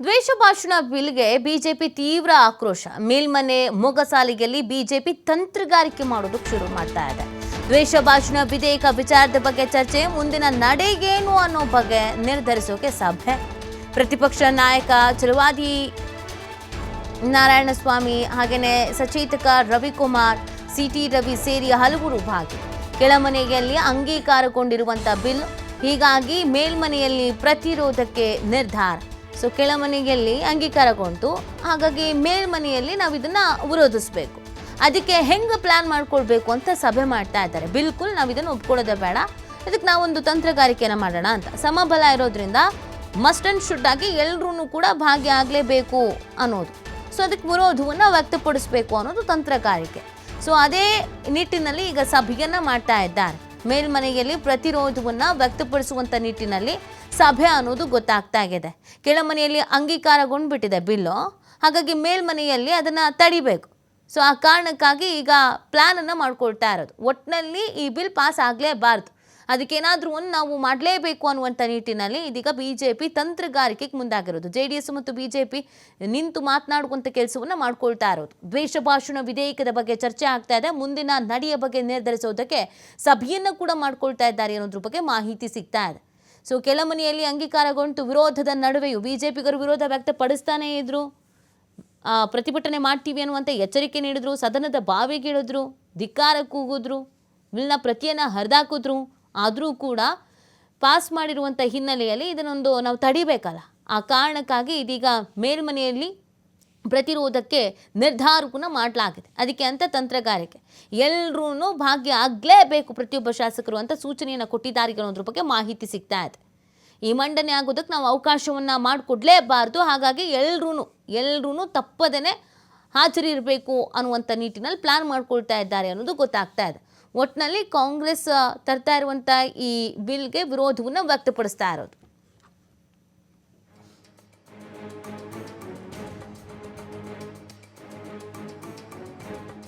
ದ್ವೇಷ ಭಾಷಣ ಬಿಲ್ಗೆ ಬಿಜೆಪಿ ತೀವ್ರ ಆಕ್ರೋಶ. ಮೇಲ್ಮನೆ ಮೊಗಸಾಲಿಗೆಯಲ್ಲಿ ಬಿಜೆಪಿ ತಂತ್ರಗಾರಿಕೆ ಮಾಡೋದಕ್ಕೆ ಶುರು ಮಾಡ್ತಾ ಇದೆ. ದ್ವೇಷ ಭಾಷಣ ವಿಧೇಯಕ ವಿಚಾರದ ಬಗ್ಗೆ ಚರ್ಚೆ, ಮುಂದಿನ ನಡೆಗೇನು ಅನ್ನೋ ಬಗ್ಗೆ ನಿರ್ಧರಿಸೋಕೆ ಸಭೆ. ಪ್ರತಿಪಕ್ಷ ನಾಯಕ ಚಲವಾದಿ ನಾರಾಯಣಸ್ವಾಮಿ ಹಾಗೆಯೇ ಸಚೇತಕ ರವಿಕುಮಾರ್, ಸಿಟಿ ರವಿ ಸೇರಿ ಹಲವರು ಭಾಗಿ. ಕೆಳಮನೆಯಲ್ಲಿ ಅಂಗೀಕಾರಗೊಂಡಿರುವಂಥ ಬಿಲ್, ಹೀಗಾಗಿ ಮೇಲ್ಮನೆಯಲ್ಲಿ ಪ್ರತಿರೋಧಕ್ಕೆ ನಿರ್ಧಾರ. ಸೊ ಕೆಳಮನೆಯಲ್ಲಿ ಅಂಗೀಕಾರಗೊಂಡು, ಹಾಗಾಗಿ ಮೇಲ್ಮನೆಯಲ್ಲಿ ನಾವು ಇದನ್ನ ವಿರೋಧಿಸಬೇಕು. ಅದಕ್ಕೆ ಹೆಂಗೆ ಪ್ಲಾನ್ ಮಾಡ್ಕೊಳ್ಬೇಕು ಅಂತ ಸಭೆ ಮಾಡ್ತಾ ಇದ್ದಾರೆ. ಬಿಲ್ಕುಲ್ ನಾವು ಇದನ್ನು ಒಪ್ಕೊಳ್ಳೋದೇ ಬೇಡ, ಇದಕ್ಕೆ ನಾವೊಂದು ತಂತ್ರಗಾರಿಕೆಯನ್ನು ಮಾಡೋಣ ಅಂತ. ಸಮಬಲ ಇರೋದ್ರಿಂದ ಮಸ್ಟ್ ಅಂಡ್ ಶುಡ್ ಆಗಿ ಎಲ್ಲರೂ ಕೂಡ ಭಾಗಿಯಾಗಲೇಬೇಕು ಅನ್ನೋದು. ಸೊ ಅದಕ್ಕೆ ವಿರೋಧವನ್ನು ವ್ಯಕ್ತಪಡಿಸಬೇಕು ಅನ್ನೋದು ತಂತ್ರಗಾರಿಕೆ. ಸೊ ಅದೇ ನಿಟ್ಟಿನಲ್ಲಿ ಈಗ ಸಭೆಯನ್ನು ಮಾಡ್ತಾ ಇದ್ದಾರೆ. ಮೇಲ್ಮನೆಯಲ್ಲಿ ಪ್ರತಿರೋಧವನ್ನು ವ್ಯಕ್ತಪಡಿಸುವಂಥ ನಿಟ್ಟಿನಲ್ಲಿ ಸಭೆ ಅನ್ನೋದು ಗೊತ್ತಾಗ್ತಾ ಇದೆ. ಕೆಳಮನೆಯಲ್ಲಿ ಅಂಗೀಕಾರಗೊಂಡ್ಬಿಟ್ಟಿದೆ ಬಿಲ್ಲು, ಹಾಗಾಗಿ ಮೇಲ್ಮನೆಯಲ್ಲಿ ಅದನ್ನು ತಡಿಬೇಕು. ಸೊ ಆ ಕಾರಣಕ್ಕಾಗಿ ಈಗ ಪ್ಲ್ಯಾನನ್ನು ಮಾಡ್ಕೊಳ್ತಾ ಇರೋದು. ಒಟ್ಟಿನಲ್ಲಿ ಈ ಬಿಲ್ ಪಾಸ್ ಆಗಲೇಬಾರ್ದು, ಅದಕ್ಕೇನಾದರೂ ಒಂದು ನಾವು ಮಾಡಲೇಬೇಕು ಅನ್ನುವಂಥ ನಿಟ್ಟಿನಲ್ಲಿ ಇದೀಗ ಬಿಜೆಪಿ ತಂತ್ರಗಾರಿಕೆಗೆ ಮುಂದಾಗಿರೋದು. JDS ಮತ್ತು ಬಿಜೆಪಿ ನಿಂತು ಮಾತನಾಡುವಂಥ ಕೆಲಸವನ್ನು ಮಾಡ್ಕೊಳ್ತಾ ಇರೋದು. ದ್ವೇಷ ಭಾಷಣ ವಿಧೇಯಕದ ಬಗ್ಗೆ ಚರ್ಚೆ ಆಗ್ತಾ ಇದೆ. ಮುಂದಿನ ನಡೆಯ ಬಗ್ಗೆ ನಿರ್ಧರಿಸೋದಕ್ಕೆ ಸಭೆಯನ್ನು ಕೂಡ ಮಾಡ್ಕೊಳ್ತಾ ಇದ್ದಾರೆ ಅನ್ನೋದ್ರ ಬಗ್ಗೆ ಮಾಹಿತಿ ಸಿಗ್ತಾ ಇದೆ. ಸೊ ಕೆಳಮನೆಯಲ್ಲಿ ಅಂಗೀಕಾರಗೊಂಡು ವಿರೋಧದ ನಡುವೆಯೂ ಬಿಜೆಪಿಗರು ವಿರೋಧ ವ್ಯಕ್ತಪಡಿಸ್ತಾನೇ ಇದ್ರು, ಪ್ರತಿಭಟನೆ ಮಾಡ್ತೀವಿ ಅನ್ನುವಂಥ ಎಚ್ಚರಿಕೆ ನೀಡಿದ್ರು, ಸದನದ ಬಾವಿಗಿಳಿದ್ರು, ಧಿಕ್ಕಾರ ಕೂಗಿದ್ರು, ಬಿಲ್ನ ಪ್ರತಿಯನ್ನು ಹರಿದಾಕಿದ್ರು. ಆದರೂ ಕೂಡ ಪಾಸ್ ಮಾಡಿರುವಂಥ ಹಿನ್ನೆಲೆಯಲ್ಲಿ ಇದನ್ನೊಂದು ನಾವು ತಡಿಬೇಕಲ್ಲ, ಆ ಕಾರಣಕ್ಕಾಗಿ ಇದೀಗ ಮೇಲ್ಮನೆಯಲ್ಲಿ ಪ್ರತಿರೋಧಕ್ಕೆ ನಿರ್ಧಾರವನ್ನು ಮಾಡಲಾಗಿದೆ. ಅದಕ್ಕೆ ಅಂತ ತಂತ್ರಗಾರಿಕೆ, ಎಲ್ಲರೂ ಭಾಗ್ಯ ಆಗಲೇಬೇಕು ಪ್ರತಿಯೊಬ್ಬ ಶಾಸಕರು ಅಂತ ಸೂಚನೆಯನ್ನು ಕೊಟ್ಟಿದ್ದಾರೆ ಅನ್ನೋದ್ರ ಬಗ್ಗೆ ಮಾಹಿತಿ ಸಿಗ್ತಾ ಇದೆ. ಈ ಮಂಡನೆ ಆಗೋದಕ್ಕೆ ನಾವು ಅವಕಾಶವನ್ನು ಮಾಡಿಕೊಡ್ಲೇಬಾರ್ದು, ಹಾಗಾಗಿ ಎಲ್ಲರೂ ತಪ್ಪದೇ ಹಾಜರಿ ಇರಬೇಕು ಅನ್ನುವಂಥ ನಿಟ್ಟಿನಲ್ಲಿ ಪ್ಲಾನ್ ಮಾಡ್ಕೊಳ್ತಾ ಇದ್ದಾರೆ ಅನ್ನೋದು ಗೊತ್ತಾಗ್ತಾ ಇದೆ. ಒಟ್ಟಿನಲ್ಲಿ ಕಾಂಗ್ರೆಸ್ ತರ್ತಾ ಇರುವಂಥ ಈ ಬಿಲ್ಗೆ ವಿರೋಧವನ್ನು ವ್ಯಕ್ತಪಡಿಸ್ತಾ ಇರೋದು.